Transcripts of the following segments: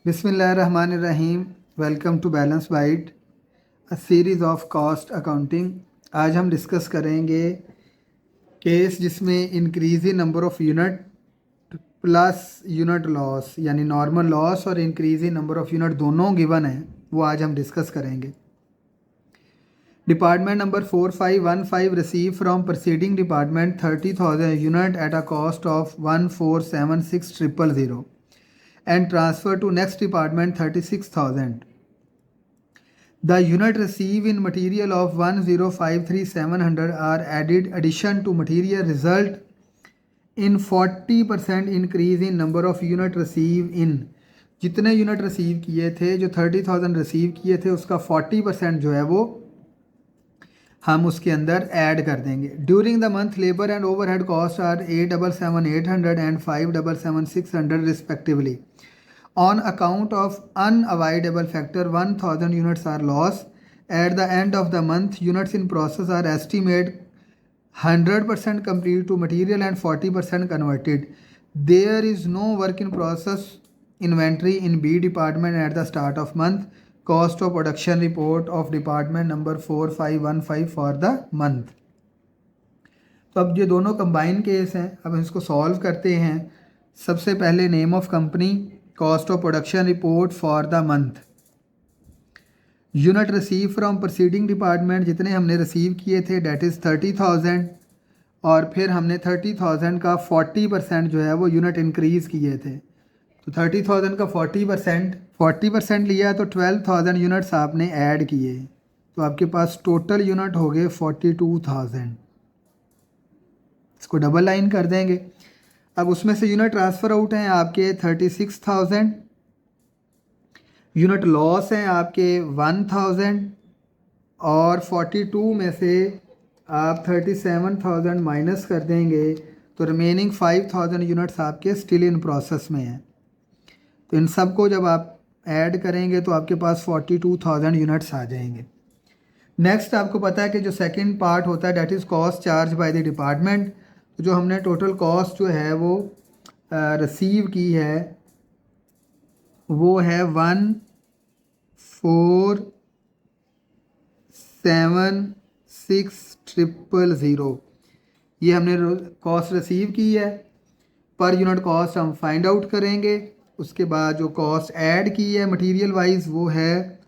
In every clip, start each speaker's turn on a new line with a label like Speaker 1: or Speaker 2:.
Speaker 1: बिस्मिल्लाहिर्रहमानिर्रहीम। Welcome to balance bite, a series of cost accounting. आज हम डिस्कस करेंगे केस जिसमें increase in number of unit plus unit loss, यानी normal loss और increase in number of unit दोनों given हैं, वो आज हम डिस्कस करेंगे। Department number 4515 receive from proceeding department 30,000 unit at a cost of 1476000 and transfer to next department 36,000. The unit receive in material of 1053700 are added addition to material result in 40% increase in number of unit receive in जितने unit receive किए थे, जो 30,000 receive किए थे, उसका 40% जो है वो हम उसके अंदर ऐड कर देंगे। During the month labour and overhead cost are 877,800 and 577,600 respectively. On account of unavoidable factor, 1,000 units are lost. At the end of the month, units in process are estimated 100% complete to material and 40% converted. There is no work in process inventory in B department at the start of month. Cost of production report of department number 4515 for the month. तो अब ये दोनों combine case हैं, अब इसको solve करते हैं। सबसे पहले name of company, cost of production report for the month, unit receive from proceeding department, जितने हमने रिसीव किए थे डेट इज़ 30,000, और फिर हमने 30,000 का 40% जो है वो यूनिट इंक्रीज़ किए थे। तो 30,000 का 40% लिया तो 12,000 यूनिट्स आपने ऐड किए, तो आपके पास टोटल यूनिट हो गए 42,000। इसको डबल लाइन कर देंगे। अब उसमें से यूनिट ट्रांसफ़र आउट हैं आपके 36,000, यूनिट लॉस हैं आपके 1,000, और 42 में से आप 37,000 माइनस कर देंगे तो रिमेनिंग 5,000 यूनिट्स आपके स्टिल इन प्रोसेस में हैं। तो इन सब को जब आप ऐड करेंगे तो आपके पास 42,000 यूनिट्स आ जाएंगे। नेक्स्ट आपको पता है कि जो सेकंड पार्ट होता है that is cost charge by the department. तो जो हमने टोटल कॉस्ट जो है वो रिसीव की है वो है 147,600। ये हमने कॉस्ट रिसीव की है। पर यूनिट कॉस्ट हम फाइंड आउट करेंगे। उसके बाद जो कॉस्ट ऐड की है मटेरियल वाइज वो है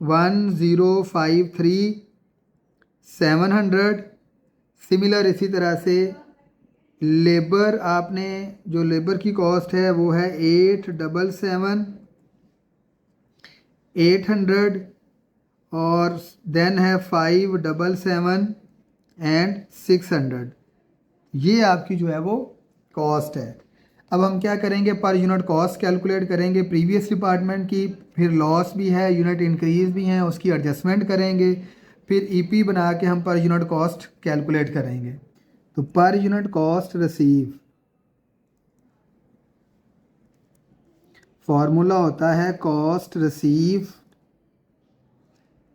Speaker 1: 1,053,700। सिमिलर इसी तरह से लेबर, आपने जो लेबर की कॉस्ट है वो है 877,800, और देन है 577,600। ये आपकी जो है वो कॉस्ट है। अब हम क्या करेंगे, पर यूनिट कॉस्ट कैलकुलेट करेंगे प्रीवियस डिपार्टमेंट की, फिर लॉस भी है, यूनिट इंक्रीज भी हैं, उसकी एडजस्टमेंट करेंगे, फिर ईपी बना के हम पर यूनिट कॉस्ट कैलकुलेट करेंगे। तो पर यूनिट कॉस्ट रिसीव फॉर्मूला होता है cost receive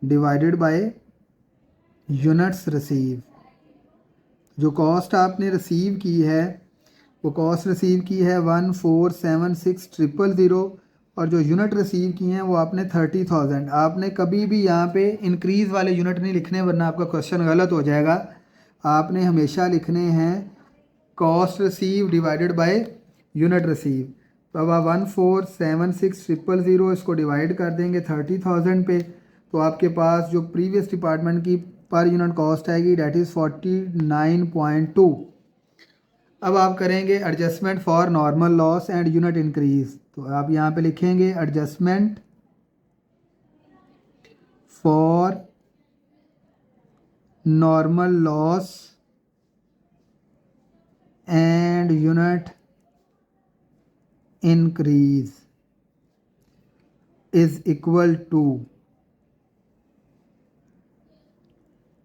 Speaker 1: divided by units receive. जो कॉस्ट आपने रिसीव की है वो कॉस्ट रिसीव की है 1476000, और जो यूनिट रिसीव की हैं वो आपने 30,000। आपने कभी भी यहाँ पे इंक्रीज़ वाले यूनिट नहीं लिखने, वरना आपका क्वेश्चन गलत हो जाएगा। आपने हमेशा लिखने हैं cost receive divided by unit receive. तो अब आप 1476000 इसको डिवाइड कर देंगे 30,000 पे, तो आपके पास जो प्रीवियस डिपार्टमेंट की पर यूनिट कॉस्ट आएगी डेट इज़ 49.2। अब आप करेंगे adjustment for normal loss and unit increase. तो आप यहाँ पे लिखेंगे adjustment for normal loss and unit increase is equal to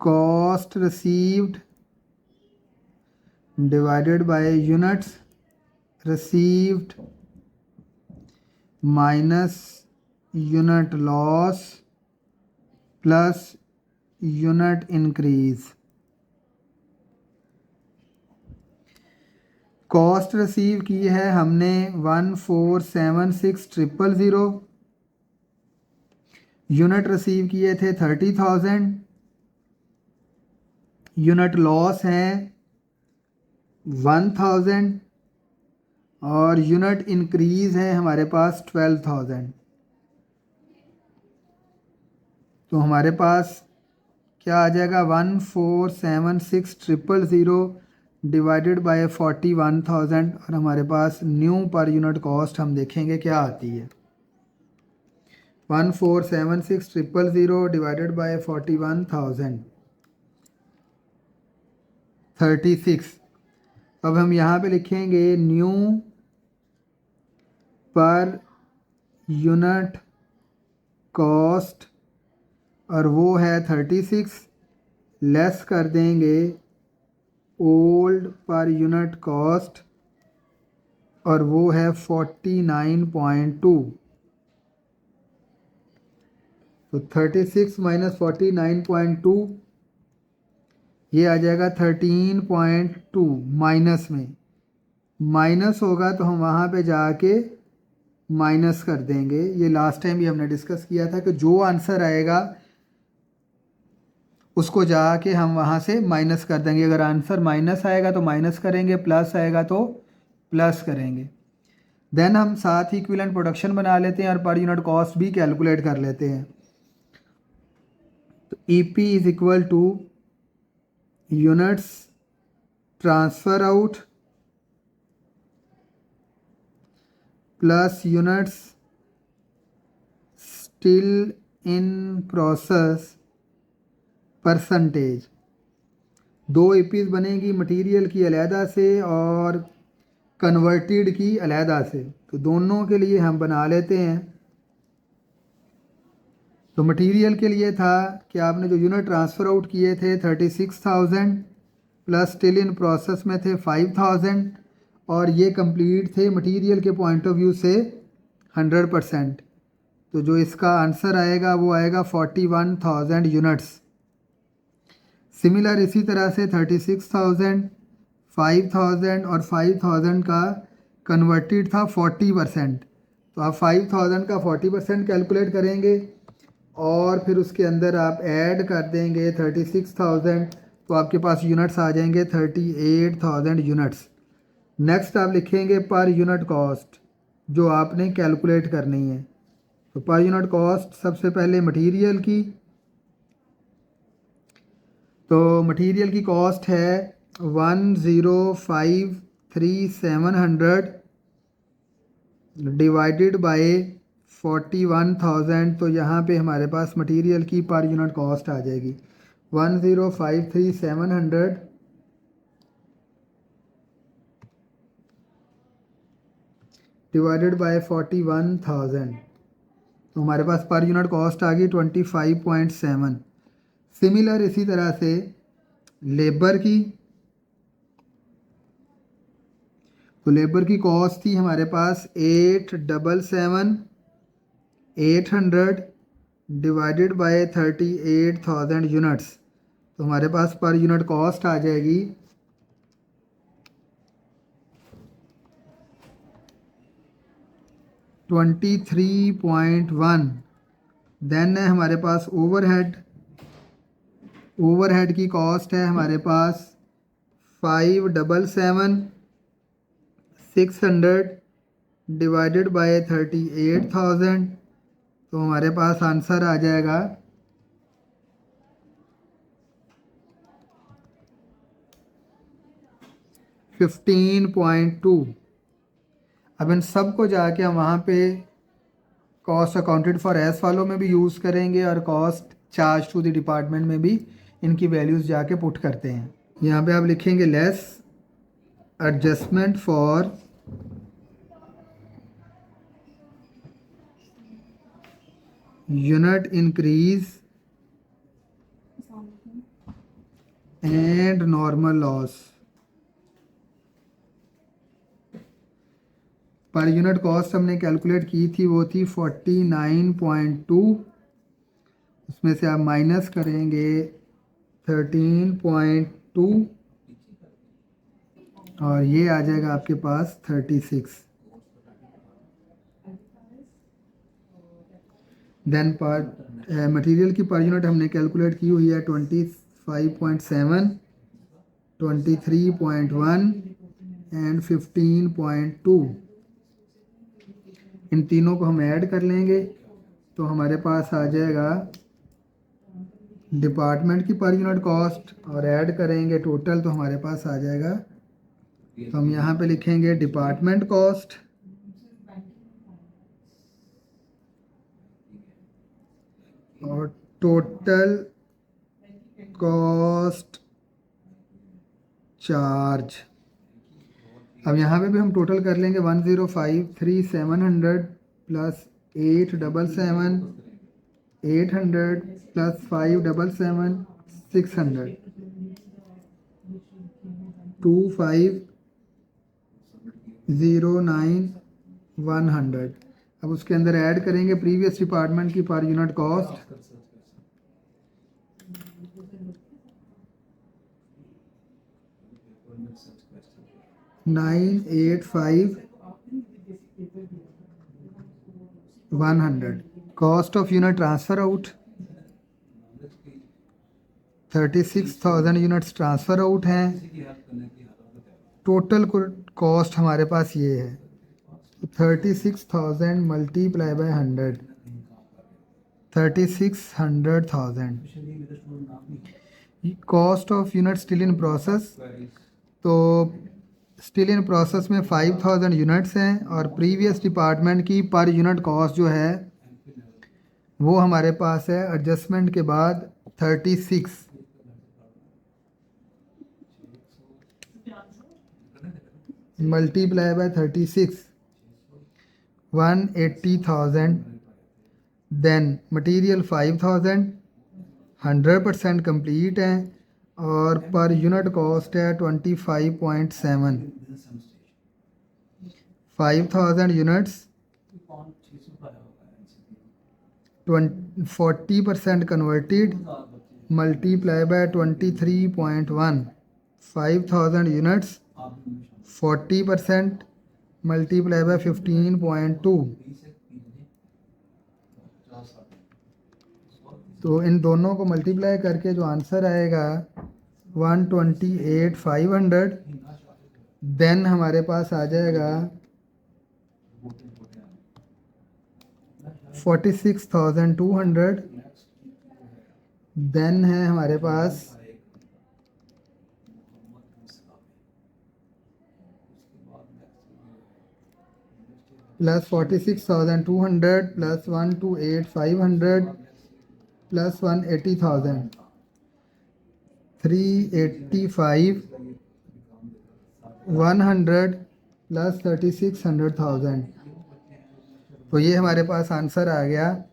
Speaker 1: cost received divided by units received minus unit loss plus unit increase। Cost receive की है हमने 1476000। Unit receive किए थे 30,000। यूनिट लॉस है 1000 और यूनिट इंक्रीज है हमारे पास 12,000। तो हमारे पास क्या आ जाएगा 1476000 डिवाइडेड बाय 41,000 और हमारे पास न्यू पर यूनिट कॉस्ट हम देखेंगे क्या आती है। 1476000 डिवाइडेड बाय 41,000 36। अब हम यहाँ पे लिखेंगे न्यू पर यूनिट कॉस्ट और वो है 36, लेस कर देंगे ओल्ड पर यूनिट कॉस्ट और वो है 49.2। तो 36 माइनस 49.2 ये आ जाएगा 13.2। माइनस में माइनस होगा तो हम वहाँ पे जाके माइनस कर देंगे। ये लास्ट टाइम भी हमने डिस्कस किया था कि जो आंसर आएगा उसको जाके हम वहाँ से माइनस कर देंगे। अगर आंसर माइनस आएगा तो माइनस करेंगे, प्लस आएगा तो प्लस करेंगे। देन हम साथ ही इक्विवेलेंट प्रोडक्शन बना लेते हैं और पर यूनिट कॉस्ट भी कैलकुलेट कर लेते हैं। तो EP is equal two units transfer out plus units still in process percentage. दो EPs बनेगी, मटेरियल की अलहदा से और कन्वर्टेड की अलहदा से। तो दोनों के लिए हम बना लेते हैं। तो मटेरियल के लिए था कि आपने जो यूनिट ट्रांसफ़र आउट किए थे 36,000 प्लस स्टिल इन प्रोसेस में थे 5,000 और ये कंप्लीट थे मटेरियल के पॉइंट ऑफ व्यू से 100%। तो जो इसका आंसर आएगा वो आएगा 41,000 यूनिट्स। सिमिलर इसी तरह से 36,000, 5,000 और 5,000 का कन्वर्टेड था 40%। तो आप 5,000 का 40% कैलकुलेट करेंगे और फिर उसके अंदर आप ऐड कर देंगे 36,000 तो आपके पास यूनिट्स आ जाएंगे 38,000 यूनिट्स। नेक्स्ट आप लिखेंगे पर यूनिट कॉस्ट जो आपने कैलकुलेट करनी है। तो पर यूनिट कॉस्ट सबसे पहले मटेरियल की, तो मटेरियल की कॉस्ट है 1053700 डिवाइडेड बाय 41,000। तो यहाँ पे हमारे पास मटेरियल की पर यूनिट कॉस्ट आ जाएगी 1053700 डिवाइडेड बाय 41,000। तो हमारे पास पर यूनिट कॉस्ट आ गई 25.7। सिमिलर इसी तरह से लेबर की, तो लेबर की कॉस्ट थी हमारे पास 877,800 डिवाइडेड बाय 38,000 यूनिट्स। तो हमारे पास पर यूनिट कॉस्ट आ जाएगी 23.1। देन है हमारे पास ओवरहेड। ओवरहेड की कॉस्ट है हमारे पास 577,600 डिवाइडेड बाय 38,000। तो हमारे पास आंसर आ जाएगा 15.2। अब इन सब को जाके हम वहाँ पे कॉस्ट अकाउंटेड फॉर एस वालों में भी यूज़ करेंगे और cost charge to the department में भी इनकी वैल्यूज़ जाके पुट करते हैं। यहाँ पे आप लिखेंगे less adjustment for unit increase and normal loss. पर यूनिट कॉस्ट हमने कैलकुलेट की थी वो थी 49.2। उसमें से आप माइनस करेंगे 13.2 और ये आ जाएगा आपके पास 36। देन पर मटेरियल की पर यूनिट हमने कैलकुलेट की हुई है 25.7, 23.1 एंड 15.2। इन तीनों को हम ऐड कर लेंगे तो हमारे पास आ जाएगा डिपार्टमेंट की पर यूनिट कॉस्ट, और ऐड करेंगे टोटल तो हमारे पास आ जाएगा। तो हम यहाँ पे लिखेंगे डिपार्टमेंट कॉस्ट और टोटल कॉस्ट चार्ज। अब यहाँ पे भी हम टोटल कर लेंगे 105,3,700 प्लस 877, 800 प्लस 577, 600, 2509, 100। अब उसके अंदर ऐड करेंगे प्रीवियस डिपार्टमेंट की per unit cost, $985, 100। Cost of unit transfer out 36,000 units transfer out हैं। टोटल कॉस्ट हमारे पास ये है 36,000 multiply by 100, 36,100,000। Cost of unit still in process, तो स्टिल इन प्रोसेस में 5,000 यूनिट्स हैं और प्रीवियस डिपार्टमेंट की पर यूनिट कॉस्ट जो है वो हमारे पास है एडजस्टमेंट के बाद 36। Multiply by 36, 180,000। Then material 5,000, 100% complete है और पर यूनिट कॉस्ट है 25.7। 5,000 units 40% converted multiply by 23.1। 5,000 units 40% multiply by 15.2। तो इन दोनों को मल्टीप्लाई करके जो आंसर आएगा 128,500। देन हमारे पास आ जाएगा 46,200। देन है हमारे पास प्लस 46,200 प्लस 128,500 प्लस 180,000, 385, 100 प्लस 36,100,000। तो ये हमारे पास आंसर आ गया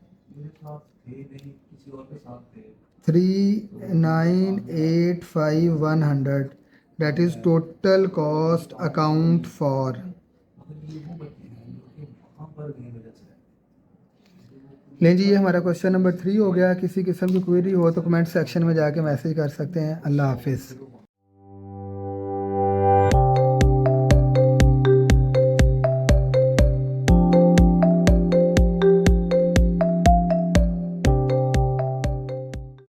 Speaker 1: 3985,100। That is total cost account for. लें जी, ये हमारा क्वेश्चन नंबर 3 हो गया। किसी किस्म की क्वेरी हो तो कमेंट सेक्शन में जाके मैसेज कर सकते हैं। अल्लाह हाफिज़।